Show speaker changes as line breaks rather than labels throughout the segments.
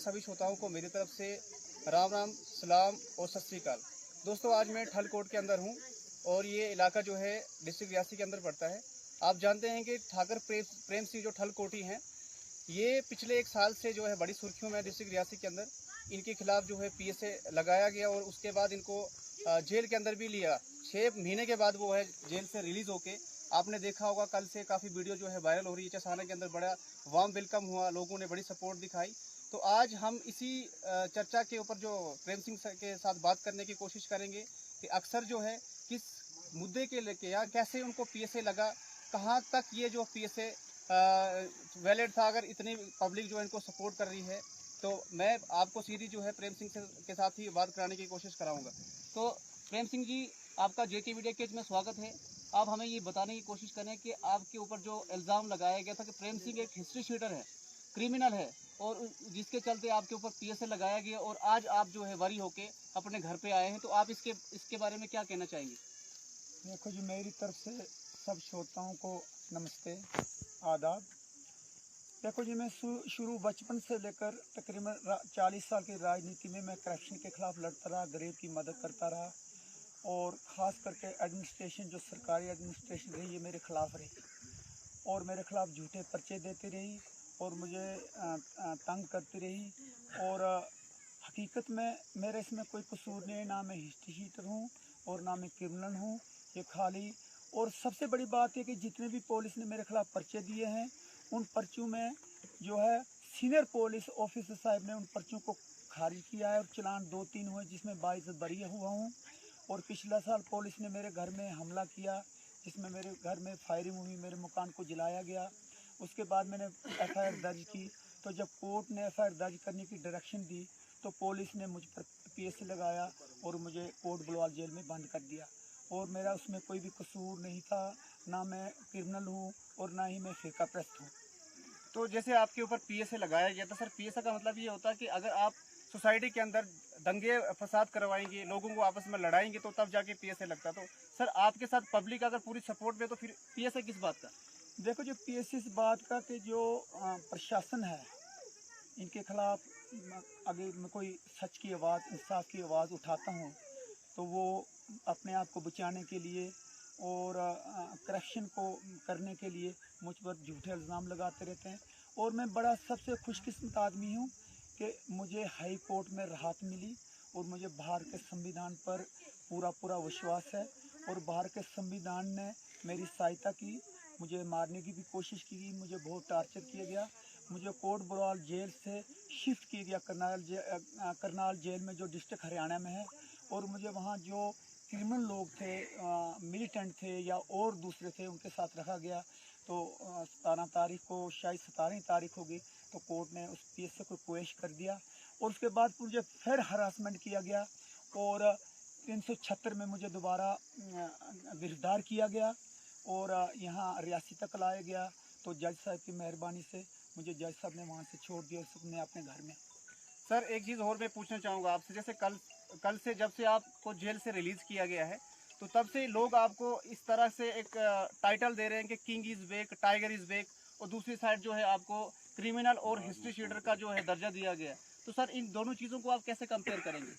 सभी श्रोताओं को मेरी तरफ से राम राम, सलाम और सत श्री अकाल। दोस्तों, आज मैं ठल कोट के अंदर हूँ और ये इलाका जो है डिस्ट्रिक्ट रियासी के अंदर पड़ता है। आप जानते हैं कि ठाकर प्रेम सिंह जो ठल कोटी हैं, ये पिछले एक साल से जो है बड़ी सुर्खियों में डिस्ट्रिक्ट रियासी के अंदर। इनके खिलाफ जो है पीएसए लगाया गया और उसके बाद इनको जेल के अंदर भी लिया। 6 महीने के बाद वो है जेल से रिलीज होके, आपने देखा होगा कल से काफ़ी वीडियो जो है वायरल हो रही है। चसाना के अंदर बड़ा वार्म वेलकम हुआ, लोगों ने बड़ी सपोर्ट दिखाई। तो आज हम इसी चर्चा के ऊपर जो प्रेम सिंह के साथ बात करने की कोशिश करेंगे कि अक्सर जो है किस मुद्दे के लेके या कैसे उनको पीएसए लगा, कहाँ तक ये जो पीएसए वैलिड था, अगर इतनी पब्लिक जो है इनको सपोर्ट कर रही है। तो मैं आपको सीधी जो है प्रेम सिंह के साथ ही बात कराने की कोशिश कराऊंगा। तो प्रेम सिंह जी, आपका जेके मीडिया केज में स्वागत है। आप हमें ये बताने की कोशिश करें कि आपके ऊपर जो इल्ज़ाम लगाया गया था कि प्रेम सिंह एक हिस्ट्री शीटर है, क्रिमिनल है, और जिसके चलते आपके ऊपर पीएसए लगाया गया और आज आप जो है वरी होके अपने घर पे आए हैं, तो आप इसके बारे में क्या कहना चाहेंगे?
देखो जी, मेरी तरफ से सब श्रोताओं को नमस्ते, आदाब। देखो जी, मैं शुरू बचपन से लेकर तकरीबन 40 साल की राजनीति में मैं करप्शन के खिलाफ लड़ता रहा, गरीब की मदद करता रहा, और ख़ास करके एडमिनिस्ट्रेशन, जो सरकारी एडमिनिस्ट्रेशन रही, ये मेरे ख़िलाफ़ रही और मेरे ख़िलाफ़ झूठे पर्चे देती रही और मुझे तंग करती रही। और हकीकत में मेरे इसमें कोई कसूर नहीं है, ना मैं हिस्ट्री शीटर हूँ और ना मैं क्रिमिनल हूँ। ये खाली, और सबसे बड़ी बात है कि जितने भी पुलिस ने मेरे ख़िलाफ़ पर्चे दिए हैं, उन पर्चों में जो है सीनियर पुलिस ऑफिसर साहब ने उन पर्चों को खारिज किया है और चलान 2-3 हुए जिसमें 22 बरी हुआ हूँ। और पिछला साल पुलिस ने मेरे घर में हमला किया, जिसमें मेरे घर में फायरिंग हुई, मेरे मकान को जलाया गया। उसके बाद मैंने एफआईआर दर्ज की, तो जब कोर्ट ने एफआईआर दर्ज करने की डायरेक्शन दी तो पुलिस ने मुझ पर पीएसए लगाया और मुझे कोट बलवाल जेल में बंद कर दिया। और मेरा उसमें कोई भी कसूर नहीं था, ना मैं क्रिमिनल हूँ और ना ही मैं फ़िरकाप्रस्त हूँ।
तो जैसे आपके ऊपर पीएसए लगाया गया था सर, पीएसए का मतलब ये होता है कि अगर आप सोसाइटी के अंदर दंगे फसाद करवाएंगे, लोगों को आपस में लड़ाएंगे, तो तब जाके पीएसए लगता। तो सर, आपके साथ पब्लिक अगर पूरी सपोर्ट में, तो फिर पीएसए किस बात का?
देखो, जो पीएसए इस बात का कि जो प्रशासन है, इनके खिलाफ अगर मैं कोई सच की आवाज़, इंसाफ की आवाज़ उठाता हूँ, तो वो अपने आप को बचाने के लिए और करप्शन को करने के लिए मुझ पर झूठे इल्ज़ाम लगाते रहते हैं। और मैं बड़ा सबसे खुशकिस्मत आदमी हूँ कि मुझे हाई कोर्ट में राहत मिली और मुझे भारत के संविधान पर पूरा विश्वास है। और भारत के संविधान ने मेरी सहायता की, मुझे मारने की भी कोशिश की गई, मुझे बहुत टार्चर किया गया। मुझे कोट बलवाल जेल से शिफ्ट किया गया करनाल जेल में, जो डिस्ट्रिक्ट हरियाणा में है। और मुझे वहाँ जो क्रिमिनल लोग थे, मिलिटेंट थे या और दूसरे थे, उनके साथ रखा गया। तो 17 तारीख को, शायद 17 तारीख होगी, तो कोर्ट ने उस पीएसए को पेश कर दिया। और उसके बाद मुझे फिर हरासमेंट किया गया और 376 में मुझे दोबारा गिरफ्तार किया गया और यहाँ रियासी तक लाया गया। तो जज साहब की मेहरबानी से मुझे जज साहब ने वहाँ से छोड़ दिया, उसने अपने घर में।
सर, एक चीज़ और मैं पूछना चाहूँगा आपसे। जैसे कल से जब से आपको जेल से रिलीज़ किया गया है, तो तब से लोग आपको इस तरह से एक टाइटल दे रहे हैं कि king is back, tiger is back, और दूसरी साइड जो है आपको क्रिमिनल और हिस्ट्री शीटर का जो है दर्जा दिया गया है। तो सर, इन दोनों चीज़ों को आप कैसे कंपेयर करेंगे?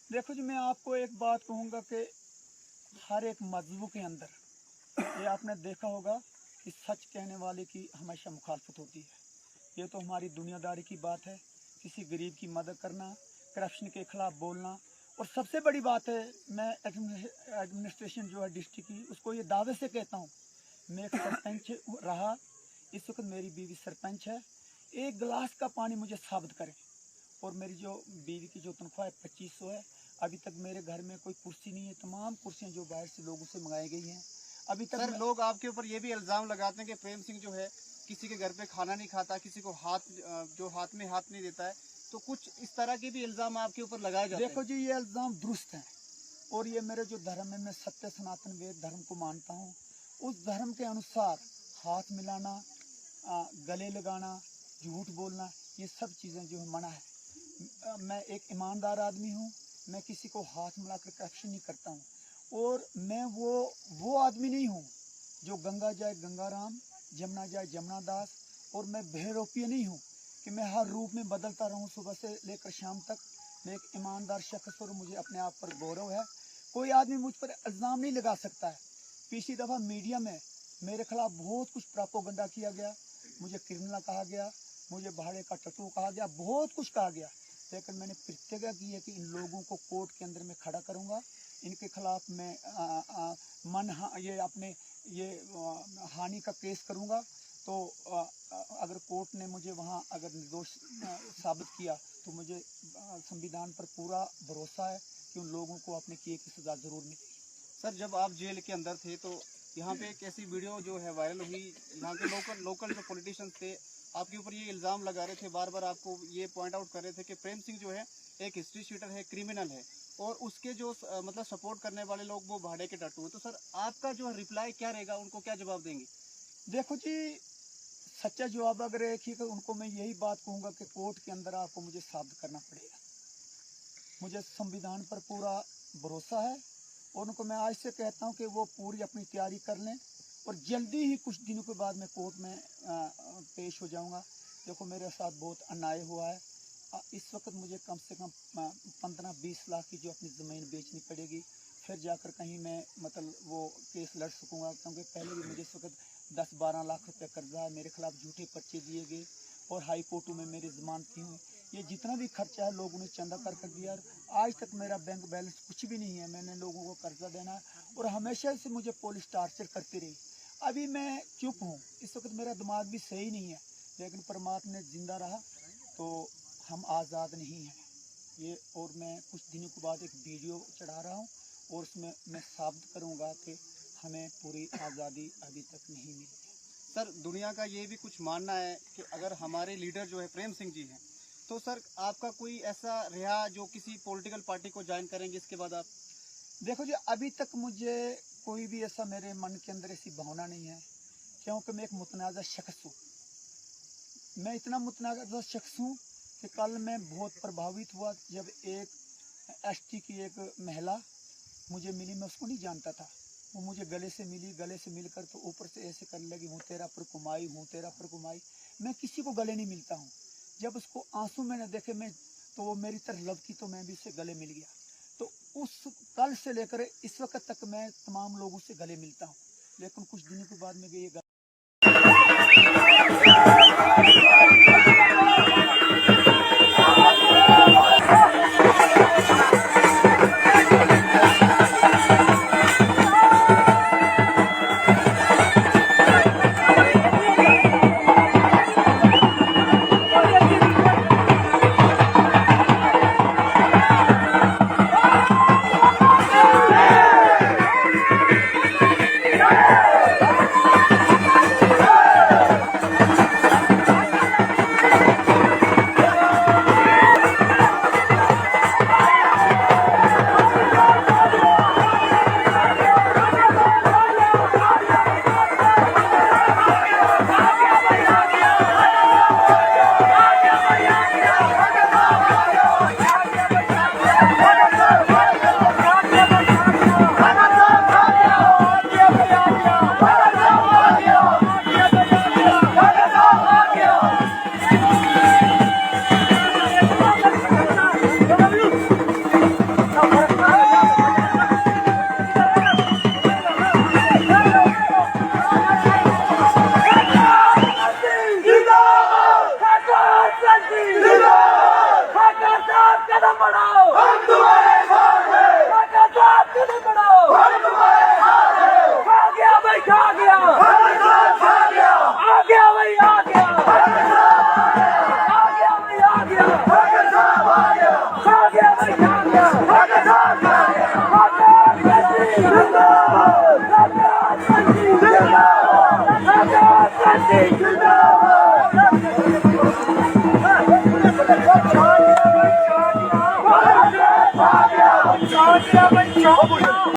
देखो जी, मैं आपको एक बात कहूँगा कि हर एक मजहब के अंदर ये आपने देखा होगा कि सच कहने वाले की हमेशा मुखालफत होती है। ये तो हमारी दुनियादारी की बात है, किसी गरीब की मदद करना, करप्शन के खिलाफ बोलना। और सबसे बड़ी बात है, मैं एडमिनिस्ट्रेशन जो है डिस्ट्रिक्ट की, उसको ये दावे से कहता हूँ, मैं एक सरपंच रहा, इस वक्त मेरी बीवी सरपंच है। एक गिलास का पानी मुझे साबित करें। और मेरी जो बीवी की जो तनख्वाह है 2500 है। अभी तक मेरे घर में कोई कुर्सी नहीं है, तमाम कुर्सियाँ जो बाहर से लोगों से मंगाई गई हैं। अभी तक
सर, लोग आपके ऊपर ये भी इल्ज़ाम लगाते हैं कि प्रेम सिंह जो है किसी के घर पे खाना नहीं खाता, किसी को हाथ में हाथ नहीं देता है। तो कुछ इस तरह के भी इल्ज़ाम आपके ऊपर लगाए जाते हैं।
देखो जी, ये इल्ज़ाम दुरुस्त हैं और ये मेरे जो धर्म है, मैं सत्य सनातन वेद धर्म को मानता हूँ। उस धर्म के अनुसार हाथ मिलाना, गले लगाना, झूठ बोलना, ये सब चीज़ें जो है मना है। मैं एक ईमानदार आदमी हूँ, मैं किसी को हाथ मिलाकर करप्शन नहीं करता हूँ। और मैं वो आदमी नहीं हूँ जो गंगा जाए गंगा राम, जमुना जाए जमुना दास। और मैं बहरोपिया नहीं हूँ कि मैं हर रूप में बदलता रहूं, सुबह से लेकर शाम तक। मैं एक ईमानदार शख्स और मुझे अपने आप पर गौरव है। कोई आदमी मुझ पर इल्ज़ाम नहीं लगा सकता है। पिछली दफ़ा मीडिया में मेरे खिलाफ बहुत कुछ प्रोपेगेंडा किया गया, मुझे क्रिमिनल कहा गया, मुझे भाड़े का टट्टू कहा गया, बहुत कुछ कहा गया। लेकिन मैंने प्रतिज्ञा की है कि इन लोगों को कोर्ट के अंदर में खड़ा करूँगा। इनके खिलाफ मैं हानि का केस करूँगा। तो अगर कोर्ट ने मुझे वहाँ अगर निर्दोष साबित किया तो मुझे संविधान पर पूरा भरोसा है कि उन लोगों को अपने किए की सज़ा ज़रूर मिलेगी।
सर, जब आप जेल के अंदर थे तो यहाँ पे एक ऐसी वीडियो जो है वायरल हुई, यहाँ के लोकल जो पॉलिटिशियंस थे आपके ऊपर ये इल्ज़ाम लगा रहे थे, बार बार आपको ये पॉइंट आउट कर रहे थे कि प्रेम सिंह जो है एक हिस्ट्री शीटर है, क्रिमिनल है, और उसके जो मतलब सपोर्ट करने वाले लोग वो भाड़े के टट्टू हैं। तो सर, आपका जो रिप्लाई क्या रहेगा, उनको क्या जवाब देंगे?
देखो जी, सच्चा जवाब अगर एक ही तो उनको मैं यही बात कहूँगा कि कोर्ट के अंदर आपको मुझे साबित करना पड़ेगा। मुझे संविधान पर पूरा भरोसा है और उनको मैं आज से कहता हूँ कि वो पूरी अपनी तैयारी कर लें और जल्दी ही कुछ दिनों के बाद मैं कोर्ट में पेश हो जाऊँगा। देखो, मेरे साथ बहुत अन्याय हुआ है। इस वक्त मुझे कम से कम 15-20 लाख की जो अपनी ज़मीन बेचनी पड़ेगी, फिर जाकर कहीं मैं मतलब वो केस लड़ सकूँगा। क्योंकि पहले भी मुझे इस वक्त 10-12 लाख रुपये कर्जा है, मेरे खिलाफ झूठे पर्चे दिए गए और हाई कोर्टों में मेरी ज़मानतें हुई। ये जितना भी खर्चा है लोगों ने चंदा कर दिया। आज तक मेरा बैंक बैलेंस कुछ भी नहीं है। मैंने लोगों को कर्जा देना और हमेशा से मुझे पुलिस टार्चर करती रही। अभी मैं चुप हूँ, इस वक्त मेरा दिमाग भी सही नहीं है, लेकिन परमात्मा ने जिंदा रहा तो हम आज़ाद नहीं हैं ये। और मैं कुछ दिनों के बाद एक वीडियो चढ़ा रहा हूँ और उसमें मैं साबित करूँगा कि हमें पूरी आज़ादी अभी तक नहीं मिली है।
सर, दुनिया का ये भी कुछ मानना है कि अगर हमारे लीडर जो है प्रेम सिंह जी हैं, तो सर आपका कोई ऐसा रहा जो किसी पॉलिटिकल पार्टी को ज्वाइन करेंगे इसके बाद आप?
देखो जी, अभी तक मुझे कोई भी ऐसा मेरे मन के अंदर ऐसी भावना नहीं है, क्योंकि मैं एक मुतनाज़ा शख्स हूँ। मैं इतना मुतनाज़ा शख्स हूँ कि कल मैं बहुत प्रभावित हुआ जब एक एसटी की एक महिला मुझे मिली। मैं उसको नहीं जानता था, वो मुझे गले से मिली। गले से मिलकर तो ऊपर से ऐसे करने लगी, हूँ तेरा पर कुमाई, हूँ तेरा पर कुमाई। मैं किसी को गले नहीं मिलता हूँ। जब उसको आंसू मैंने देखे मैं तो वो मेरी तरफ लपकी तो मैं भी उससे गले मिल गया। तो उस कल से लेकर इस वक्त तक मैं तमाम लोगों से गले मिलता हूँ, लेकिन कुछ दिनों के बाद में ये